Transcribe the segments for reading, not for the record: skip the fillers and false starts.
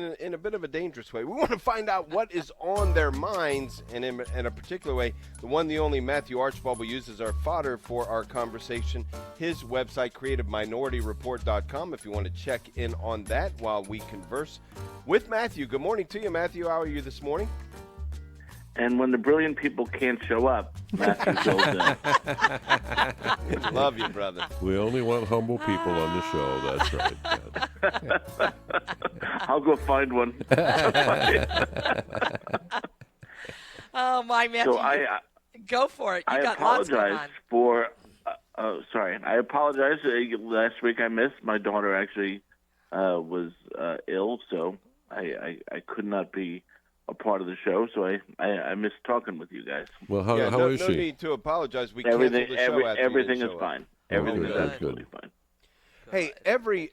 in a bit of a dangerous way. We want to find out what is on their minds, and in a particular way, the one, the only Matthew Archbold will use as our fodder for our conversation. His website, creativeminorityReport.com, if you want to check in on that while we converse with Matthew. Good morning to you, Matthew. How are you this morning? And when the brilliant people can't show up, Matthew fills in. Love you, brother. We only want humble people on the show. That's right. I'll go find one. Oh, my Matthew. So go for it. You I got lots going apologize on. for. Sorry, I apologize. Last week I missed. My daughter actually was ill, so I could not be a part of the show. So I missed talking with you guys. Well, how is no she? No need to apologize. We Everything canceled the show after everything you is didn't show fine. up. Everything is good. absolutely fine. Hey, every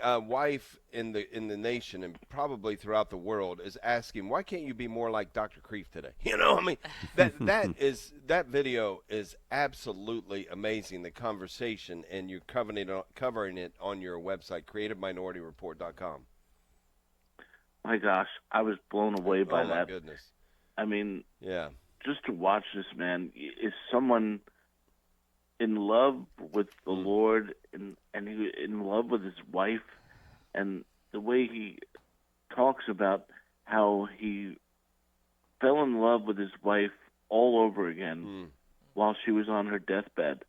wife in the nation and probably throughout the world is asking, why can't you be more like Dr. Kreeft today? You know, I mean, that video is absolutely amazing. The conversation, and you're covering it on your website, creativeminorityReport.com. My gosh, I was blown away by Oh that. my goodness. I mean, Yeah. just to watch this man is someone in love with the Lord and he in love with his wife, and the way he talks about how he fell in love with his wife all over again while she was on her deathbed,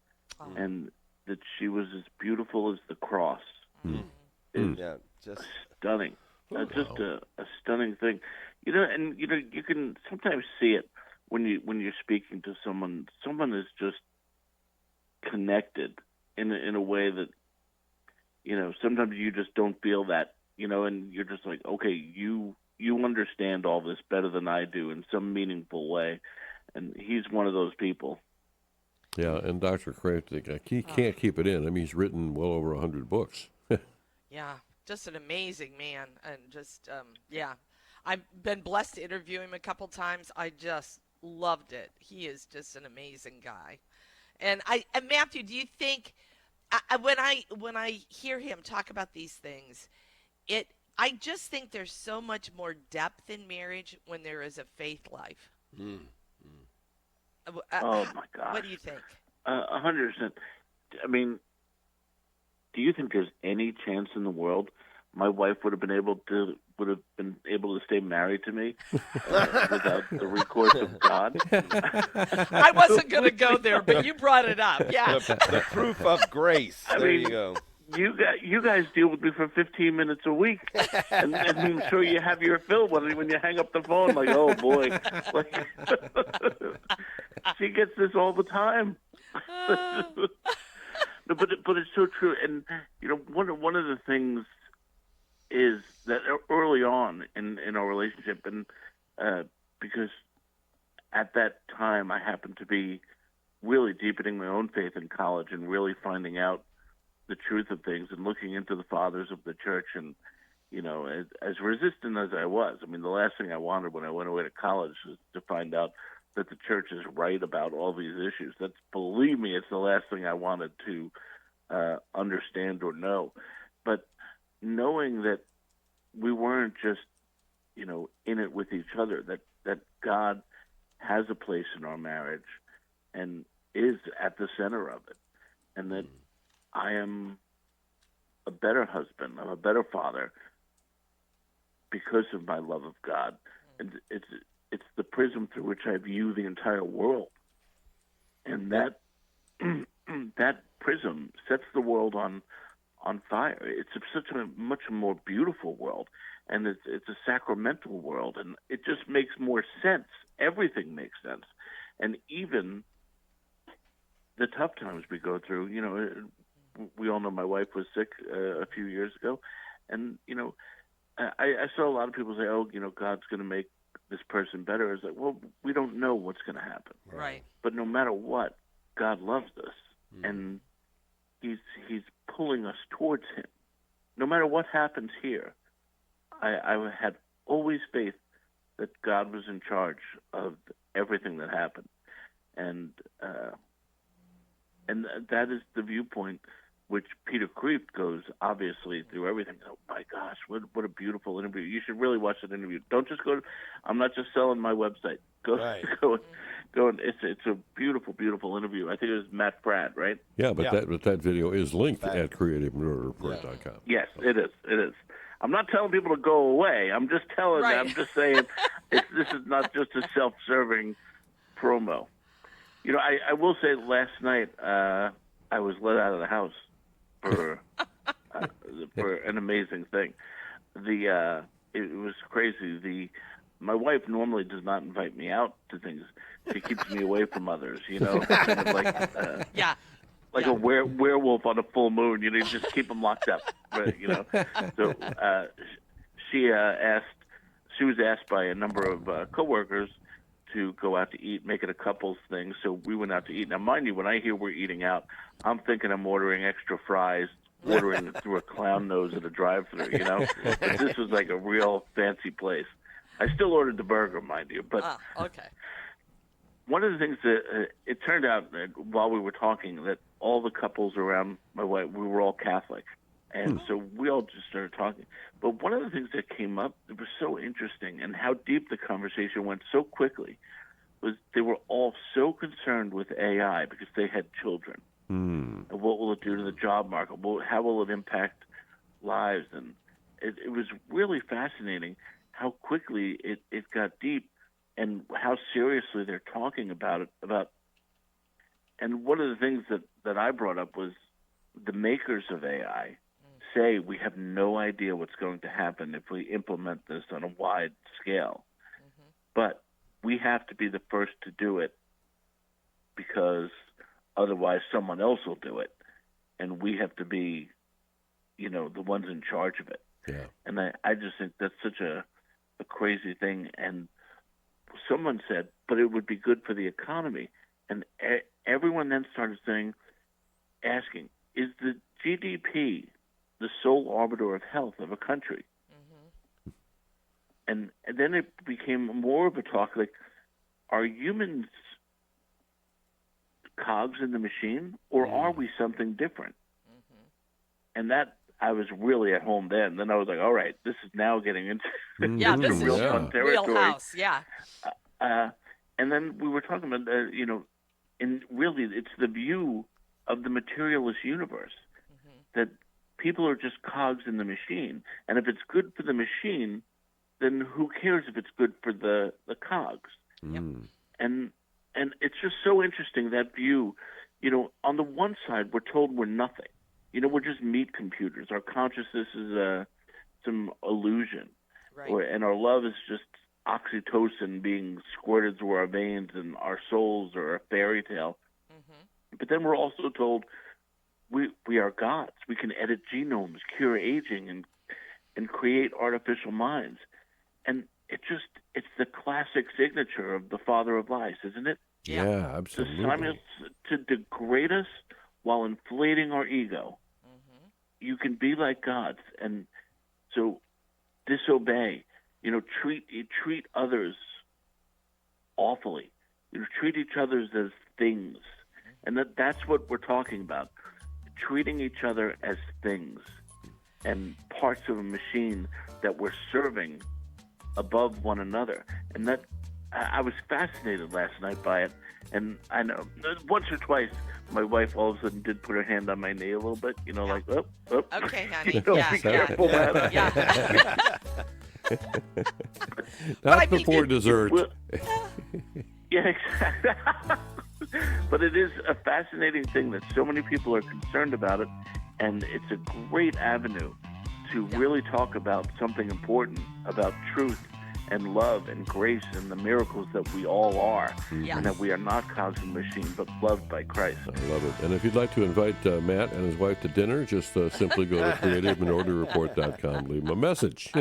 and that she was as beautiful as the cross. Is Yeah, just stunning. Just a stunning thing. You know, and you can sometimes see it when you're speaking to someone. Someone is just connected in a way that, sometimes you just don't feel that, and you're just like, okay, you understand all this better than I do in some meaningful way, and he's one of those people. Yeah, and Dr. Kreeft, he can't keep it in. I mean, he's written well over 100 books. Yeah, just an amazing man. And just, I've been blessed to interview him a couple times. I just loved it. He is just an amazing guy. And Matthew, do you think when I hear him talk about these things, I just think there's so much more depth in marriage when there is a faith life. Oh my gosh! What do you think? 100%. I mean, do you think there's any chance in the world my wife would have been able to stay married to me without the recourse of God? I wasn't going to go there, but you brought it up. Yeah, the proof of grace. There you go. You guys deal with me for 15 minutes a week, and I'm sure you have your fill when you hang up the phone. Like, oh boy, she gets this all the time. No, but it's so true, and one of the things is that early on in our relationship, and because at that time I happened to be really deepening my own faith in college and really finding out the truth of things and looking into the fathers of the church, and as resistant as I was, I mean, the last thing I wanted when I went away to college was to find out that the church is right about all these issues. Believe me, it's the last thing I wanted to understand or know. But knowing that we weren't just, in it with each other, that God has a place in our marriage and is at the center of it, and that I am a better husband, I'm a better father because of my love of God. And it's the prism through which I view the entire world. And that that prism sets the world on fire. It's such a much more beautiful world, and it's a sacramental world, and it just makes more sense. Everything makes sense. And even the tough times we go through, we all know my wife was sick a few years ago, and I saw a lot of people say, "Oh, God's going to make this person better." It's like, well, we don't know what's going to happen, right? But no matter what, God loves us, and He's pulling us towards Him. No matter what happens here, I had always faith that God was in charge of everything that happened, and that is the viewpoint which Peter Kreeft goes obviously through everything. Oh my gosh, what a beautiful interview! You should really watch that interview. Don't just go. I'm not just selling my website. Go, Right. go. And it's a beautiful, beautiful interview. I think it was Matt Pratt, right? Yeah, but Yeah. that video is linked Fact. at creativemaneuverreport.com. Yes, it is. It is. I'm not telling people to go away. I'm just telling. Right. I'm just saying, this is not just a self-serving promo. You know, I will say last night I was let out of the house for an amazing thing. It was crazy. My wife normally does not invite me out to things. She keeps me away from others. You know, kind of like Yeah. like Yeah. a werewolf on a full moon. You know, you just keep them locked up. Right, you know. So she was asked by a number of coworkers to go out to eat, make it a couples thing. So we went out to eat. Now, mind you, when I hear we're eating out, I'm thinking I'm ordering extra fries, ordering through a clown nose at a drive-thru. You know, but this was like a real fancy place. I still ordered the burger, mind you, but. Okay. One of the things that it turned out that while we were talking that all the couples around my wife, we were all Catholic. And so we all just started talking. But one of the things that came up that was so interesting and how deep the conversation went so quickly was they were all so concerned with AI because they had children. And what will it do to the job market? How will it impact lives? And it was really fascinating how quickly it got deep and how seriously they're talking about it. And one of the things that I brought up was the makers of AI say we have no idea what's going to happen if we implement this on a wide scale. But we have to be the first to do it because otherwise someone else will do it. And we have to be, you know, the ones in charge of it. Yeah. And I just think that's such a crazy thing. And someone said, but it would be good for the economy. And everyone then started asking, is the GDP the sole arbiter of health of a country? And then it became more of a talk like, are humans cogs in the machine, or are we something different? And that, I was really at home then. Then I was like, all right, this is now getting into Yeah, this is real your fun territory. wheelhouse. Yeah. And then we were talking about, you know, and really it's the view of the materialist universe that people are just cogs in the machine. And if it's good for the machine, then who cares if it's good for the cogs? And it's just so interesting, that view. You know, on the one side, we're told we're nothing. You know, we're just meat computers. Our consciousness is some illusion. Right. And our love is just oxytocin being squirted through our veins, and our souls are a fairy tale. But then we're also told we are gods. We can edit genomes, cure aging, and create artificial minds. And it's the classic signature of the father of lies, isn't it? Yeah, absolutely. To degrade us while inflating our ego. You can be like gods, and so disobey. You know, treat others awfully. You know, treat each other as things, and that's what we're talking about. Treating each other as things and parts of a machine that we're serving above one another. And that I was fascinated last night by it. And I know once or twice my wife all of a sudden did put her hand on my knee a little bit, you know, like, oh. Okay, honey. You know, Yeah, be careful, man. Yeah. Not before dessert. Well, yeah, exactly. But it is a fascinating thing that so many people are concerned about it, and it's a great avenue to really talk about something important, about truth and love and grace and the miracles that we all are, and that we are not cogs in the machine, but loved by Christ. I love it. And if you'd like to invite Matt and his wife to dinner, just simply go to creativeandorderreport.com, leave them a message.